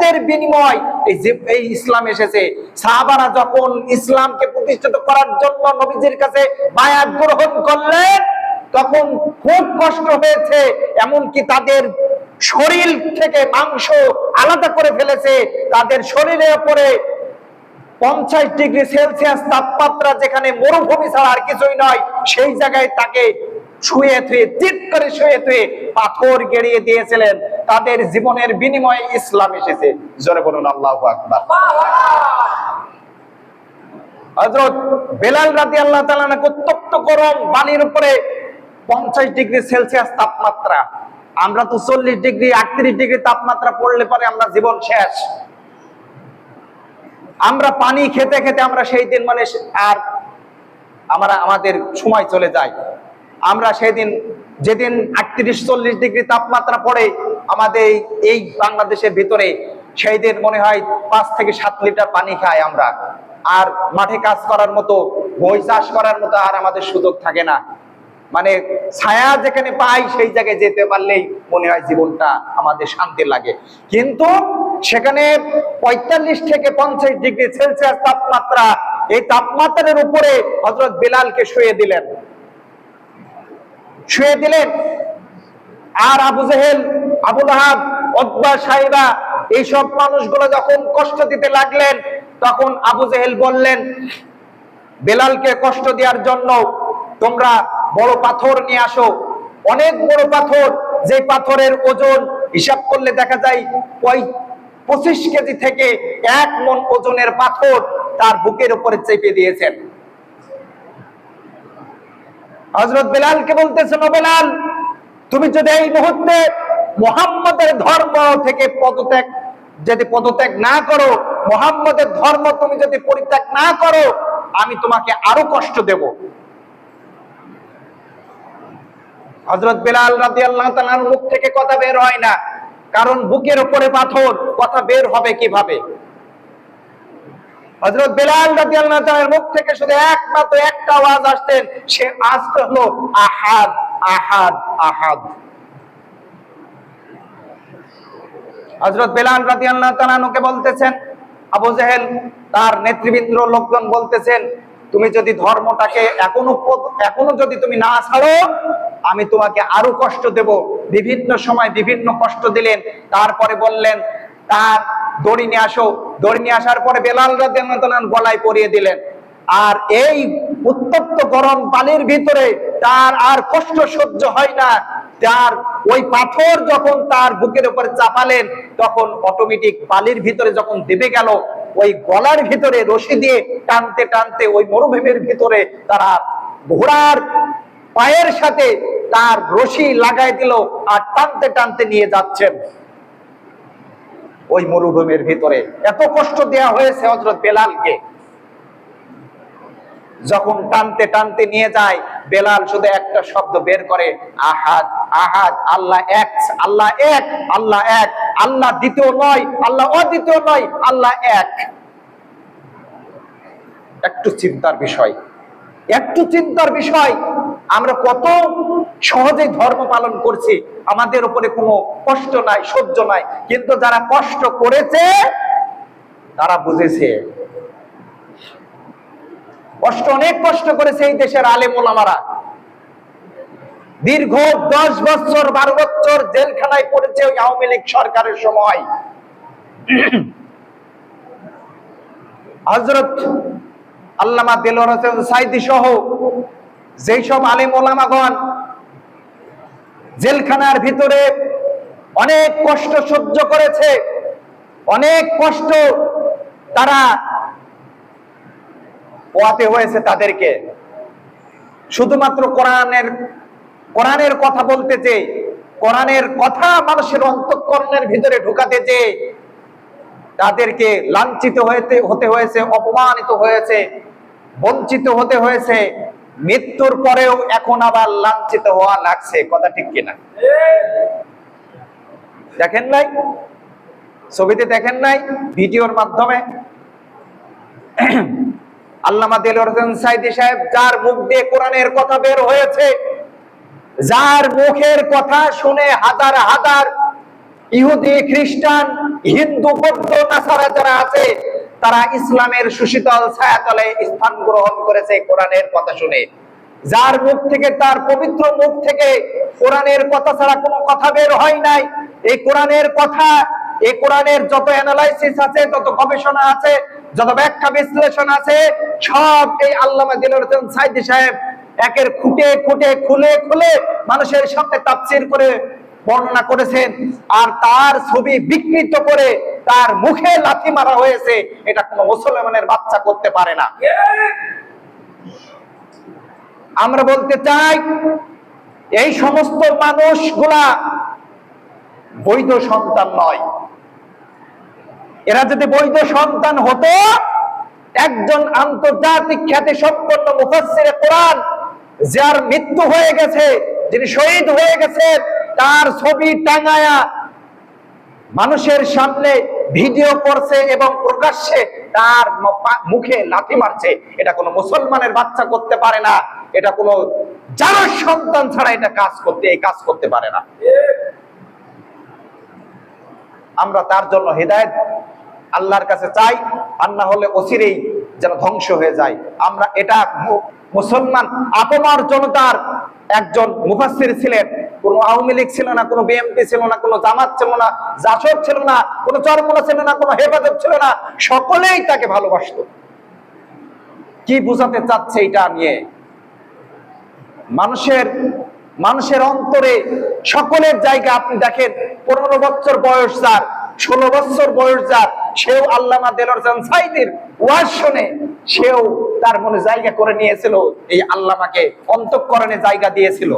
রক্তের বিনিময় এই ইসলাম এসেছে। সাহাবারা যখন ইসলামকে প্রতিষ্ঠিত করার জন্য নবীজির কাছে বায়াত গ্রহণ করলেন, তখন খুব কষ্ট হয়েছে, এমনকি তাদের শরীর থেকে মাংস আলাদা করে ফেলেছে। তাদের শরীরের উপরে 50 ডিগ্রি সেলসিয়াস তাপমাত্রা, যেখানে মরুভূমি ছাড়া আর কিছুই নয়, সেই জায়গায় তাকে শুয়ে থুয়ে, চিৎ করে শুয়ে থুয়ে পাথর গেড়িয়ে দিয়েছিলেন। তাদের জীবনের বিনিময়ে ইসলাম এসেছে। জোরে বলুন আল্লাহু আকবার। হযরত বেলাল রাদিয়াল্লাহু তাআলা উত্তপ্ত গরম বালির উপরে 50 ডিগ্রি সেলসিয়াস তাপমাত্রা, আমরা তো 40 ডিগ্রি 38 ডিগ্রি তাপমাত্রা পড়লে পরে আমরা জীবন শেষ। আমরা পানি খেতে খেতে আমরা সেই দিন মানে আর আমাদের সময় চলে যায়। আমরা সেদিন যেদিন 38-40 ডিগ্রি তাপমাত্রা পড়ে আমাদের এই বাংলাদেশের ভিতরে, সেই দিন মনে হয় 5 থেকে 7 লিটার পানি খাই আমরা। আর মাঠে কাজ করার মতো, বই চাষ করার মতো আর আমাদের সুযোগ থাকে না। মানে ছায়া যেখানে পাই সেই জায়গায় যেতে পারলেই মনে হয় জীবনটা আমাদের শান্তি লাগে। কিন্তু সেখানে 45 থেকে 50 ডিগ্রি সেলসিয়াস তাপমাত্রা, এই তাপমাত্রার উপরে হযরত বেলালকে শুয়ে দিলেন। আর আবু জেহেল, আবু লাহাব, উতবা, সাইবা এইসব মানুষগুলো যখন কষ্ট দিতে লাগলেন, তখন আবু জেহেল বললেন, বেলালকে কষ্ট দেওয়ার জন্য তোমরা বড় পাথর নিয়ে আসো, অনেক বড় পাথর, যে পাথরের ওজন হিসাব করলে দেখা যায় 25 কেজি থেকে 1 মণ ওজনের পাথর তার বুকের উপরে চেপে দিয়েছেন। হযরত বেলালকে বলতেছেন, ও বেলাল, তুমি যদি এই মুহূর্তে মুহাম্মাদের ধর্ম থেকে পদত্যাগ না করো, মুহাম্মাদের ধর্ম তুমি যদি পরিত্যাগ না করো, আমি তোমাকে আরো কষ্ট দেব। হযরত বেলাল রাদিয়াল্লাহু তাআলার মুখ থেকে কথা বের হয় না, কারণ বুকের উপরে পাথর, কথা বের হবে কিভাবে? হযরত বেলাল রাদিয়াল্লাহু তাআলার মুখ থেকে শুধু একমাত্র একটা আওয়াজ আসতেন, সে আওয়াজটা হলো আহাদ, আহাদ, আহাদ। হযরত বেলাল রাদিয়াল্লাহু তাআলাকে বলতেছেন, আবু জেহেল তার নেতৃবৃন্দ লোকজন বলতেছেন, তুমি যদি ধর্মটাকে এখনো যদি তুমি না ছাড়ো, আমি তোমাকে আরো কষ্ট দেব। বিভিন্ন সময় বিভিন্ন কষ্ট দিলেন। তারপরে বললেন, তার দড়ি নিয়ে আসো। দড়ি নিয়ে আসার পরে বেলাল রাদিয়াল্লাহু তাআলা গলায় পরিয়ে দিলেন। আর এই উত্তপ্ত গরম পানির ভিতরে তার আর কষ্ট সহ্য হয় না। তার ওই পাথর যখন তার বুকের উপরে চাপালেন, তখন অটোমেটিক বালির ভিতরে যখন দেবে গেল, ওই গলার ভিতরে রশি দিয়ে টানতে টানতে ওই মরুভূমির ভিতরে তারা ঘোড়ার পায়ের সাথে তার রশি লাগাই দিল, আর টানতে টানতে নিয়ে যাচ্ছেন ওই মরুভূমির ভিতরে। এত কষ্ট দেয়া হয়েছে হযরত বেলালকে। যখন টানতে টানতে নিয়ে যায়, বেলাল শুধু একটা শব্দ বের করে, আহাদ, আহাদ, আল্লাহ এক, আল্লাহ এক, আল্লাহ এক, আল্লাহ দ্বিতীয় নয়, আল্লাহ অদ্বিতীয় নয়, আল্লাহ এক। একটু চিন্তার বিষয়, একটু চিন্তার বিষয়। আমরা কত সহজে ধর্ম পালন করছি, আমাদের উপরে কোনো কষ্ট নাই, সহ্য নাই। কিন্তু যারা কষ্ট করেছে তারা বুঝেছে। অনেক কষ্ট করেছে এই দেশের আলেম ওলামারা। দীর্ঘ 10 বছর 12 বছর জেলখানায় পড়েছে ওই আওয়ামী লীগ সরকারের সময়। হযরত আল্লামা দেলোয়ার হোসেন সাঈদী সহ যেই সব আলেম ওলামাগণ জেলখানার ভিতরে অনেক কষ্ট সহ্য করেছে, অনেক কষ্ট তারা পোয়াতে হয়েছে তাদেরকে। শুধুমাত্র কোরআনের কথা বলতে চেয়ে, কোরআনের কথা মানুষের অন্তঃকরণের ভিতরে ঢুকাতে চেয়ে তাদেরকে লাঞ্ছিত হতে হয়েছে, অপমানিত হয়েছে, বঞ্চিত হতে হয়েছে। মৃত্যুর পরেও এখন আবার লাঞ্ছিত হওয়া লাগছে। কথা ঠিক কিনা? দেখেন নাই, ছবিতে দেখেন নাই, ভিডিওর মাধ্যমে? আল্লামা দেলোয়ার হোসেন সাঈদী সাহেব, যার মুখ দিয়ে কোরআনের কথা বের হয়েছে, যার মুখের কথা শুনে হাজার হাজার ইহুদি, খ্রিস্টান, হিন্দু, বৌদ্ধ, নাসারা যারা আছে তারা ইসলামের সুশীতল ছায়াতলে স্থান গ্রহণ করেছে কোরআনের কথা শুনে। যার মুখ থেকে, তার পবিত্র মুখ থেকে কোরআনের কথা ছাড়া কোনো কথা বের হয় নাই। এই কোরআনের কথা, এই কোরআনের যত অ্যানালাইসিস আছে, যত গবেষণা আছে, যত ব্যাখ্যা বিশ্লেষণ আছে, সব এই আল্লামা দিলওয়ার হোসেন সাঈদী সাহেব একের খুঁটে খুঁটে খুলে খুলে মানুষের সামনে তাফসীর করে বর্ণনা করেছেন। আর তার ছবি বিকৃত করে তার মুখে লাথি মারা হয়েছে, এটা কোনো মুসলমানের বাচ্চা করতে পারে না। আমরা বলতে চাই, এই সমস্ত মানুষগুলা বৈধ সন্তান নয়। এরা যদি বৈধ সন্তান হতো, একজন আন্তর্জাতিক খ্যাতি সম্পন্ন মুফাসসিরে কোরআন, যার মৃত্যু হয়ে গেছে, যিনি শহীদ হয়ে গেছেন, তার ছবি টাঙায়া মানুষের সামনে ভিডিও করছে এবং প্রকাশ্যে তার মুখে লাথি মারছে, এটা কোনো মুসলমানের বাচ্চা করতে পারে না। এটা কোনো জারজ সন্তান ছাড়া এটা এই কাজ করতে পারে না। আমরা তার জন্য হেদায়েত আল্লাহর কাছে চাই, আর না হলে অচিরেই যেন ধ্বংস হয়ে যায়। আমরা এটা মুসলমান আপমার জনতার একজন মুফাসসির ছিলেন, কোন আওয়ামী লীগ ছিল না, কোন বিএনপি ছিল না, কোন জামাত ছিল না, জাসদ ছিল না, কোন চরমোনা ছিল না, কোন হেফাজত ছিল না, সকলেই তাকে ভালোবাসতো। কি বুঝাতে চাচ্ছে এটা নিয়ে? মানুষের অন্তরে সকলের জায়গা। আপনি দেখেন, 15 বছর বয়স যার, 16 বছর বয়স যার, সেও আল্লামা দেলোয়ার হোসেন সাঈদীর ওয়াজ শুনে সেও তার মনে জায়গা করে নিয়েছিল, এই আল্লামাকে অন্তঃকরণে জায়গা দিয়েছিল।